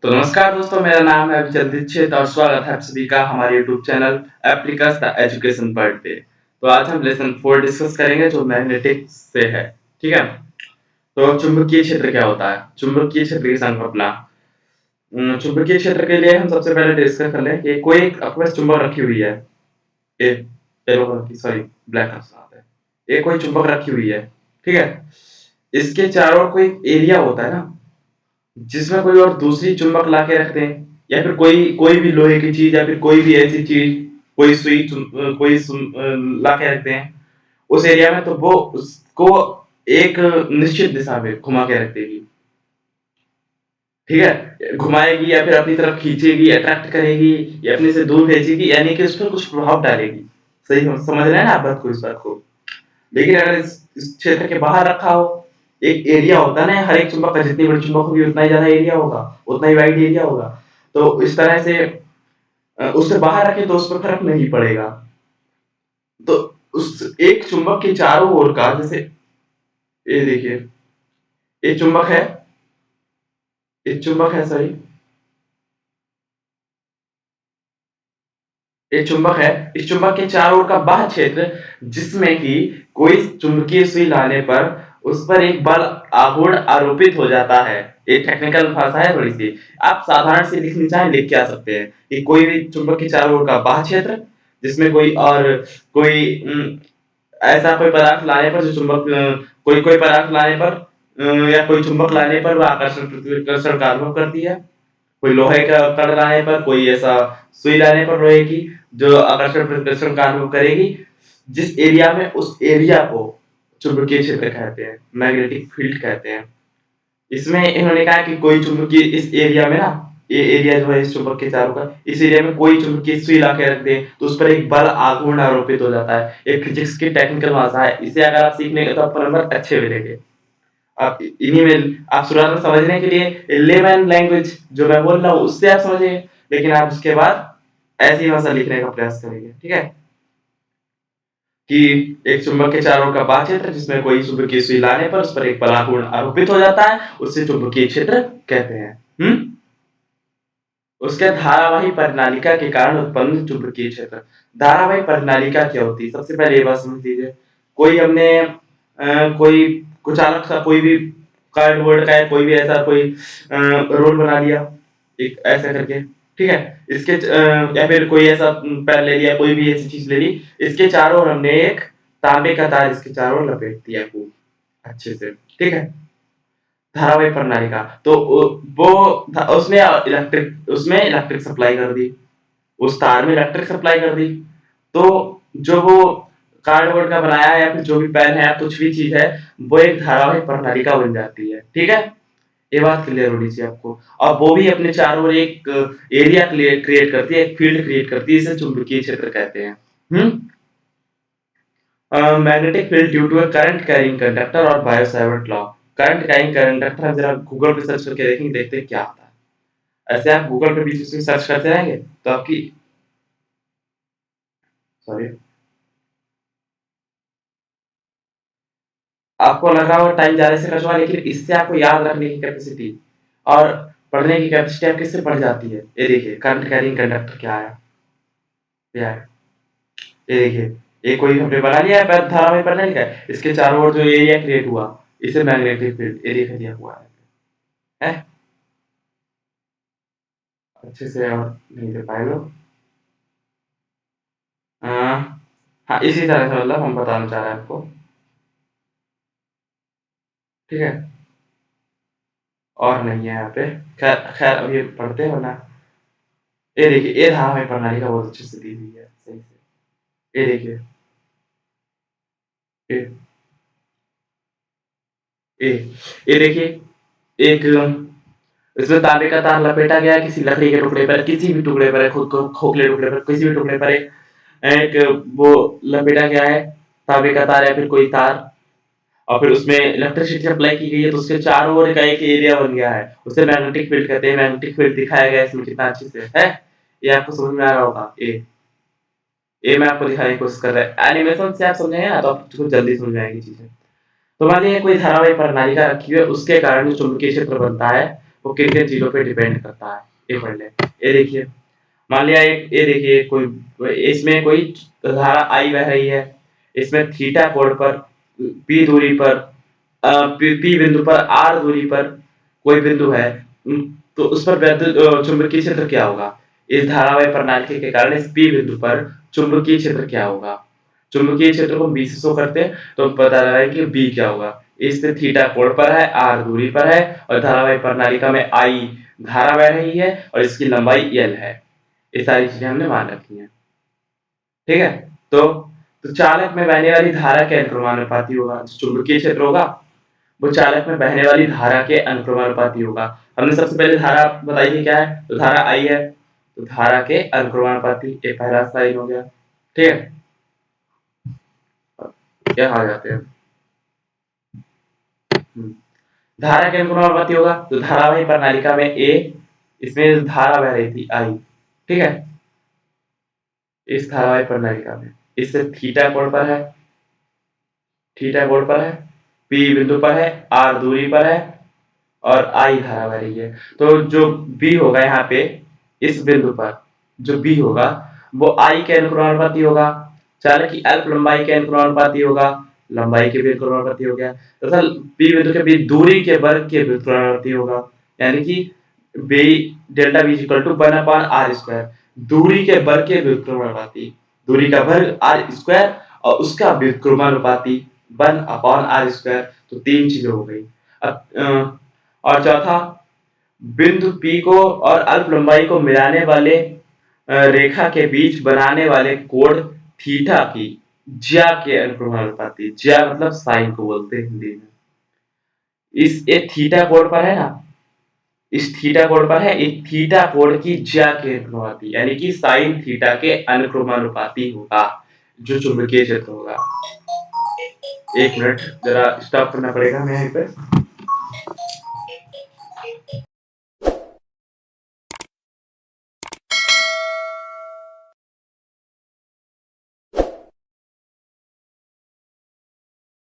तो नमस्कार दोस्तों, मेरा नाम है अभिचल दीक्षित और स्वागत है आप सभी का हमारे यूट्यूब चैनल एप्लीकस द एजुकेशन पार्ट पे। तो आज हम लेसन 4 डिस्कस करेंगे जो मैग्नेटिक्स से है। ठीक है। तो चुंबकीय क्षेत्र क्या होता है? चुंबकीय क्षेत्र की संकल्पना। चुंबकीय क्षेत्र के लिए हम सबसे पहले डिस्कस कर लें कि कोई आपके पास चुंबक रखी हुई है। ए येलो कलर की, सॉरी ब्लैक कलर से आता है। एक कोई चुंबक रखी हुई है। ठीक है। इसके चारों ओर कोई एरिया होता है ना, जिसमें कोई और दूसरी चुंबक लाके रखते हैं, या फिर कोई कोई भी लोहे की चीज या फिर कोई भी ऐसी चीज, कोई सुई लाके रखते हैं उस एरिया में, तो वो उसको एक निश्चित दिशा में घुमा के रख देगी। ठीक है। घुमाएगी या फिर अपनी तरफ खींचेगी, अट्रैक्ट करेगी या अपने से दूर भेजेगी, यानी कि उस पर कुछ प्रभाव डालेगी। सही समझ रहे हैं ना आप बात को, इस बात को। लेकिन अगर इस क्षेत्र के बाहर रखा हो, एक एरिया होता है ना, हर एक चुंबक का जितनी बड़ी चुंबक होगी उतना ही ज्यादा एरिया होगा, उतना ही वाइड एरिया होगा। तो इस तरह से उससे बाहर रखे तो उस पर फर्क नहीं पड़ेगा। तो उस एक चुंबक के चारों ओर का, जैसे ये देखिए, एक चुंबक है, एक चुंबक है, सॉरी, एक चुंबक है। इस चुंबक के चारों ओर का बाह्य क्षेत्र, जिसमें कि कोई चुंबकीय सुई लाने पर उस पर एक बल आघूर्ण आरोपित हो जाता है। ये टेक्निकल भाषा है थोड़ी सी, आप साधारण से लिखनी चाहें लिख के आ सकते हैं कि कोई भी चुंबक के चारों ओर का बाह्य क्षेत्र, जिसमें कोई ऐसा कोई पदार्थ लाने पर जो चुंबक कोई कोई पदार्थ लाने पर या कोई चुंबक लाने पर वह आकर्षण प्रतिकर्षण का अनुभव करती है। कोई लोहे का कड़ लाने पर, कोई ऐसा सुई लाने पर लोहे की, जो आकर्षण प्रतिकर्षण का अनुभव करेगी, जिस एरिया में, उस एरिया को चुंबकीय क्षेत्र कहते हैं, मैग्नेटिक फील्ड कहते हैं। इसमें इन्होंने कहा कि कोई चुंबकीय, इस एरिया में ना, ये एरिया जो है इस चुंबक के चारों का, इस एरिया में कोई चुंबकीय सुई ला के रख दे तो उस पर एक बल आघूर्ण आरोपित हो जाता है। एक फिजिक्स की टेक्निकल भाषा है, इसे अगर आप सीखने तो आपको नंबर अच्छे मिलेंगे। आप इन्हीं में, आप शुरुआत में समझने के लिए लेमन लैंग्वेज जो मैं बोल रहा हूँ उससे आप समझिए, लेकिन आप उसके बाद ऐसी भाषा लिखने का प्रयास करेंगे। ठीक है। कि एक चुंबक के चारों ओर का बाह्य क्षेत्र, जिसमें कोई चुंबकीय सुई लाने पर उस पर एक बलाघूर्ण आरोपित हो जाता है, उससे चुंबकीय क्षेत्र कहते हैं। उसके धारावाही परिनालिका के कारण उत्पन्न चुंबकीय क्षेत्र। धारावाही परिनालिका क्या होती है? सबसे पहले ये बात समझ लीजिए। कोई हमने कोई कुचालक सा कोई भी कार्डबोर्ड का, या कोई भी ऐसा कोई रोल बना लिया एक ऐसा करके। ठीक है। इसके या फिर कोई ऐसा पेन ले लिया, कोई भी ऐसी चीज ले ली, इसके चारों ओर हमने एक तांबे का तार इसके चारों ओर लपेट दिया खूब अच्छे से। ठीक है। धारावाहिक प्रणाली का, तो वो उसमें इलेक्ट्रिक सप्लाई कर दी, उस तार में इलेक्ट्रिक सप्लाई कर दी। तो जो वो कार्डबोर्ड का बनाया है या फिर जो भी पेन है या कुछ भी चीज है, वो एक धारावाहिक प्रणाली का बन जाती है। ठीक है। ये बात क्लियर होनी चाहिए आपको। और वो भी अपने चारों ओर एक एरिया क्रिएट करती है, एक फील्ड क्रिएट करती है, इसे चुंबकीय क्षेत्र कहते हैं। Magnetic field due to a current carrying conductor और Biot Savart law. Current carrying conductor हम जरा गूगल पे सर्च करके देखेंगे, देखते हैं क्या आता है। ऐसे आप गूगल पे बीच बीच में सर्च करते रहेंगे तो आपकी, सॉरी, आपको लग रहा होगा टाइम जाने से कचवा, लेकिन इससे आपको याद रखने की कैपेसिटी और पढ़ने की कैपेसिटी आपकी इससे बढ़ जाती है। ये देखिए करंट कैरिंग कंडक्टर क्या आया, क्या है, ये देखिए, ये कोई हमने बना लिया है धारावाहिक प्रणाली का, इसके चारों ओर जो एरिया क्रिएट हुआ, इसे मैग्नेटिक फील्ड एरिया दिया हुआ है। अच्छे से और नहीं दे पाए लोग। हाँ, इसी तरह से मतलब हम बताना चाह रहे हैं आपको। ठीक है। और नहीं है यहाँ पे। खैर खैर अभी पढ़ते हैं वरना। ये देखिए, ये धारावाहिक प्रणाली का बहुत अच्छे से दी हुई है, सही से। ये देखिए, ये ये ये देखिए, एक इसमें तांबे का तार लपेटा गया है किसी लकड़ी के टुकड़े पर, किसी भी टुकड़े पर, खुद को खोखले टुकड़े पर, किसी भी टुकड़े पर एक वो लपेटा गया है, तांबे का तार या फिर कोई तार, और फिर उसमें इलेक्ट्रिसिटी अप्लाई की गई है, तो उसके चारों ओर का एक एरिया बन गया है, उसे मैग्नेटिक फील्ड कहते हैं। मैग्नेटिक फील्ड दिखाया गया है इसमें कितना अच्छे से है। ये आपको समझ में आ रहा होगा। ये मैं आपको दिखाने की कोशिश कर रहा है, एनिमेशन से आप समझेंगे ना तो आपको जल्दी समझ में आएगी चीजें। तो मान लीजिए कोई धारावाहिक प्रणालिका रखी हुई है, उसके कारण जो चुंबकीय क्षेत्र बनता है वो किन किन चीजों पे डिपेंड करता है, ये पढ़ ले। ये देखिए, मान लिया एक, ये देखिए कोई, इसमें कोई धारा आई बह रही है, इसमें थीटा कोण पर, पी दूरी पर, पी बिंदु पर, आर दूरी पर कोई बिंदु है, तो उस पर वैद्युत चुंबकीय क्षेत्र क्या होगा? इस धारावाही प्रणाली के कारण इस पी बिंदु पर चुंबकीय क्षेत्र क्या होगा? चुंबकीय क्षेत्र को बी से शो करते हैं, तो पता लगा कि बी क्या होगा। इस थीटा कोण पर है, आर दूरी पर है, और धारावाही प्रणालिका में आई धारा बह रही है, और इसकी लंबाई एल है। ये सारी चीजें हमने मान रखी हैं, ठीक है। तो चालक में बहने वाली धारा के अनुक्रमानुपाती होगा। जो चुंबकीय क्षेत्र होगा वो चालक में बहने वाली धारा के अनुक्रमानुपाती होगा। हमने सबसे पहले धारा बताई थी क्या है, तो धारा आई है, तो धारा के अनुक्रमानुपाती, ये पहला साइन हो गया, ठीक है। क्या आ जाते हैं, धारा के अनुक्रमानुपाती होगा, तो धारावाही प्रणालिका में ए, इसमें धारा बह रही थी आई, ठीक है। इस धारावाही प्रणालिका में इससे थीटा कोण पर है, थीटा कोण पर है, पी बिंदु पर है, आर दूरी पर है, और आई धारा बह रही है। तो जो बी होगा यहाँ पे, इस बिंदु पर जो बी होगा वो आई के अनुक्रमानुपाती होगा, चालक की अल्प लंबाई के अनुक्रमानुपाती होगा, लंबाई के भी अनुक्रमानुपाती हो गया, तथा पी बिंदु के बीच दूरी के वर्ग के अनुक्रमानुपाती होगा, यानी कि B delta B equal to 1/r², दूरी के वर्ग के व्युत्क्रमानुपाती, दूरी का वर्ग r² और उसका व्युत्क्रमानुपाती 1/r²। तो तीन चीजें हो गई। और चौथा, बिंदु P को और अल्प लंबाई को मिलाने वाले रेखा के बीच बनाने वाले कोण थीटा की ज्या के अनुक्रमानुपाती, ज्या मतलब साइन को बोलते हैं हिंदी में। इस एक थीटा कोण पर है ना, इस थीटा कोण पर है, इस थीटा कोण की ज्या के अनुक्रमानुपाती, यानी कि साइन थीटा के अनुक्रमानुपाती होगा जो चुंबकीय क्षेत्र होगा। एक मिनट जरा स्टॉप करना पड़ेगा मैं यहीं पे।